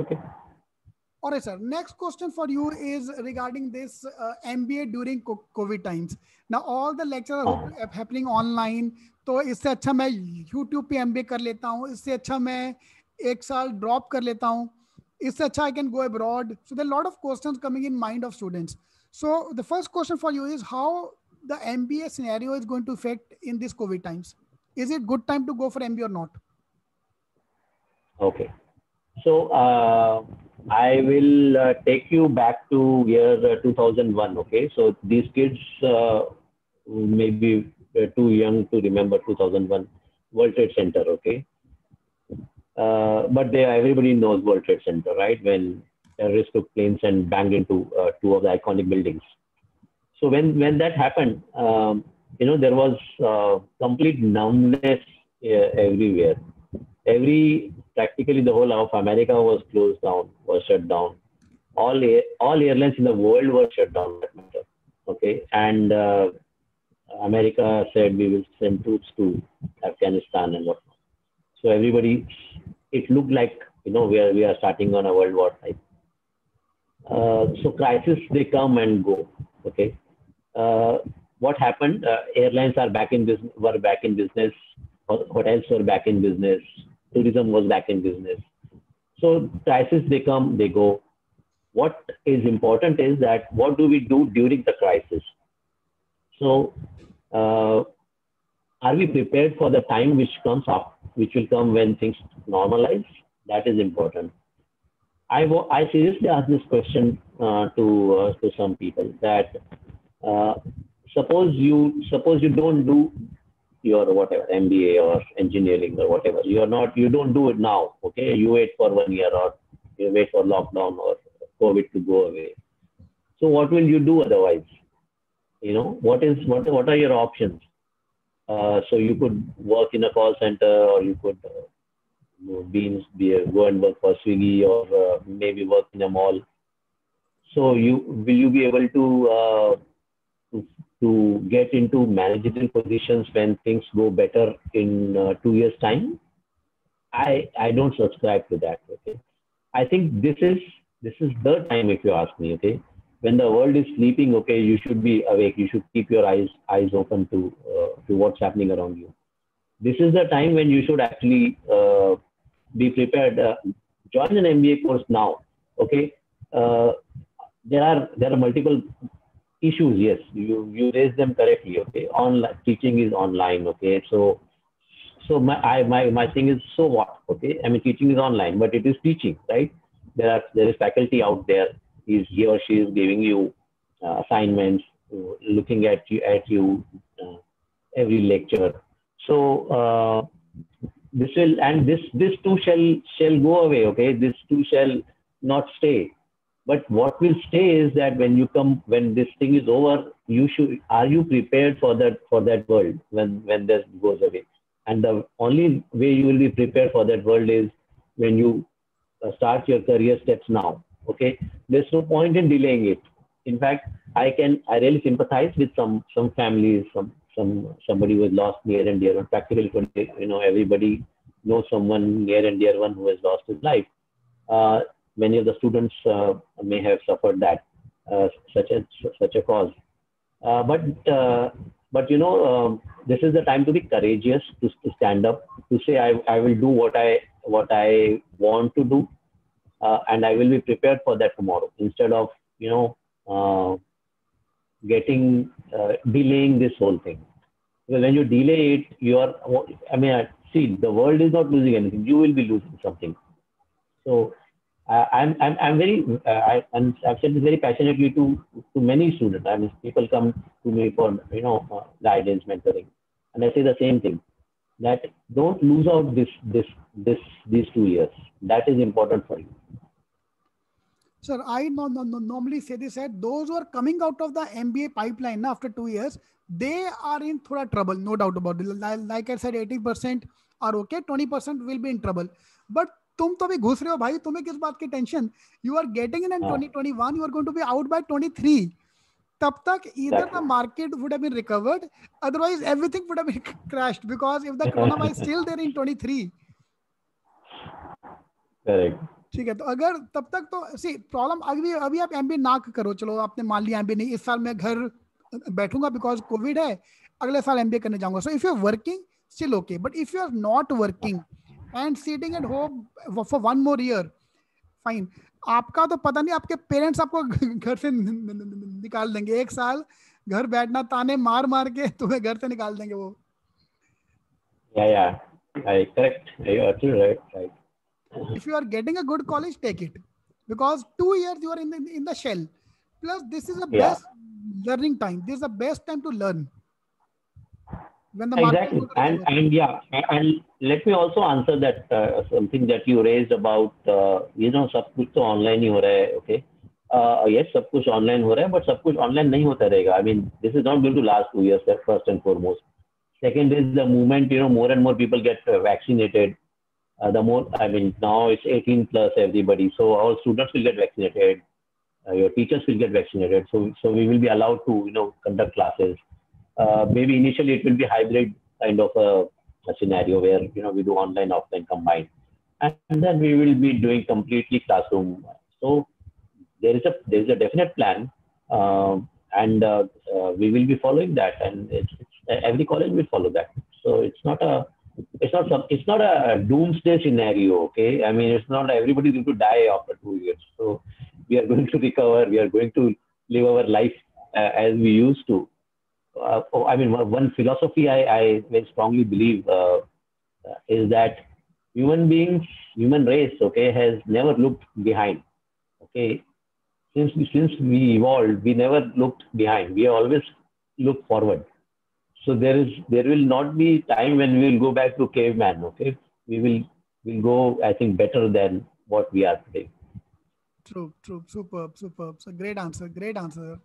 Okay. All right, sir. Next question for you is regarding this MBA during COVID times. Now all the lectures are happening online. तो इससे अच्छा मैं YouTube पे MBA कर लेता हूँ. इससे अच्छा मैं एक साल drop कर लेता हूँ. इससे अच्छा I can go abroad. So there are a lot of questions coming in mind of students. So the first question for you is how the MBA scenario is going to affect in this COVID times. Is it good time to go for MBA or not? Okay. So I will take you back to year 2001. Okay. So these kids maybe too young to remember 2001 World Trade Center. Okay. But everybody knows World Trade Center, right? When terrorists took planes and banged into two of the iconic buildings. So when that happened, there was complete numbness everywhere. Practically the whole of America was closed down, was shut down. All airlines in the world were shut down, for that matter. Okay, and America said we will send troops to Afghanistan and whatnot. So everybody, it looked like we are starting on a world war type. So crisis, they come and go. Okay, what happened? Airlines were back in business. Hotels were back in business. Tourism was back in business. So crisis, they come, they go. What is important is that what do we do during the crisis? So are we prepared for the time which comes up, which will come when things normalize? That is important. I seriously ask this question to some people that suppose you don't do your whatever MBA or engineering or whatever, you don't do it now. Okay, you wait for 1 year or you wait for lockdown or COVID to go away. So what will you do otherwise? What are your options? So you could work in a call center, or you could go and work for Swiggy, or maybe work in a mall. So will you be able to get into managerial positions when things go better in 2 years' time? I don't subscribe to that. Okay, I think this is the time, if you ask me. Okay, when the world is sleeping, okay, you should be awake. You should keep your eyes open to what's happening around you. This is the time when you should actually be prepared. Join an MBA course now. Okay, there are multiple issues. Yes, you raise them correctly. Okay, online teaching is online. Okay, so my thing is, so what? Okay, I mean, teaching is online, but it is teaching, right? There is faculty out there. He or she is giving you assignments, looking at you every lecture. So this too shall go away. Okay, this too shall not stay. But what will stay is that when this thing is over, are you prepared for that world when this goes away? And the only way you will be prepared for that world is when you start your career steps now. Okay, there's no point in delaying it. In fact, I really sympathize with some families, somebody who has lost near and dear one. Practically, everybody knows someone near and dear one who has lost his life. Many of the students may have suffered that such a cause. But this is the time to be courageous, to stand up, to say I will do what I want to do, and I will be prepared for that tomorrow, instead of delaying this whole thing. Because when you delay it, see, the world is not losing anything. You will be losing something. So I'm very I've said this very passionately to many students. I mean, people come to me for guidance, mentoring, and I say the same thing, that don't lose out these 2 years. That is important for you. Sir, I normally say this, that those who are coming out of the MBA pipeline after 2 years, they are in thoda trouble, no doubt about it. Like I said, 80% are okay, 20% will be in trouble. But तुम तो भी घुस रहे हो भाई, तुम्हें किस बात की tension? You are getting in 2021, you are going to be out by 23. तब तक either the market would have been recovered, otherwise everything would have been crashed, because if the coronavirus is still there in 23. Correct. ठीक है, तो अगर तब तक तो सी problem अभी अभी आप एमबीए ना करो, चलो आपने मान लिया एमबीए नहीं, इस साल मैं घर बैठूंगा बिकॉज कोविड है, अगले साल एमबीए करने जाऊंगा. So if you are working still okay, but if you are not working and sitting at home for 1 more year, fine. आपका तो पता नहीं, आपके पेरेंट्स आपको घर से निकाल देंगे. 1 साल घर बैठना, ताने मार मार के तुम्हें घर से निकाल देंगे वो. Yeah. I correct. You're absolutely right. Right. If you are getting a good college, take it, because 2 years you are in the shell. Plus, this is the Yeah. best learning time. This is the best time to learn when the market is Exactly. going to recover. And yeah, and let me also answer that something that you raised about सब कुछ तो online ही हो रहा है. Okay. Yes, सब कुछ online हो रहा है, but सब कुछ ऑनलाइन नहीं होता रहेगा. I mean, this is not going to last 2 years. That's first and foremost. Second is the moment more and more people get vaccinated. The more, I mean, now it's 18 plus everybody, so all students will get vaccinated. Your teachers will get vaccinated, so we will be allowed to conduct classes. Maybe initially it will be hybrid kind of a scenario where we do online offline combined, and then we will be doing completely classroom. So there is a definite plan, and we will be following that, and every college will follow that. So it's not a doomsday scenario. Okay, I mean, it's not everybody's going to die after 2 years. So we are going to recover. We are going to live our life as we used to. I mean, one philosophy I very strongly believe is that human race, okay, has never looked behind. Okay, since we evolved, we never looked behind. We always look forward. So there will not be time when we will go back to caveman. Okay, we'll go, I think, better than what we are today. True, superb. So great answer, great answer.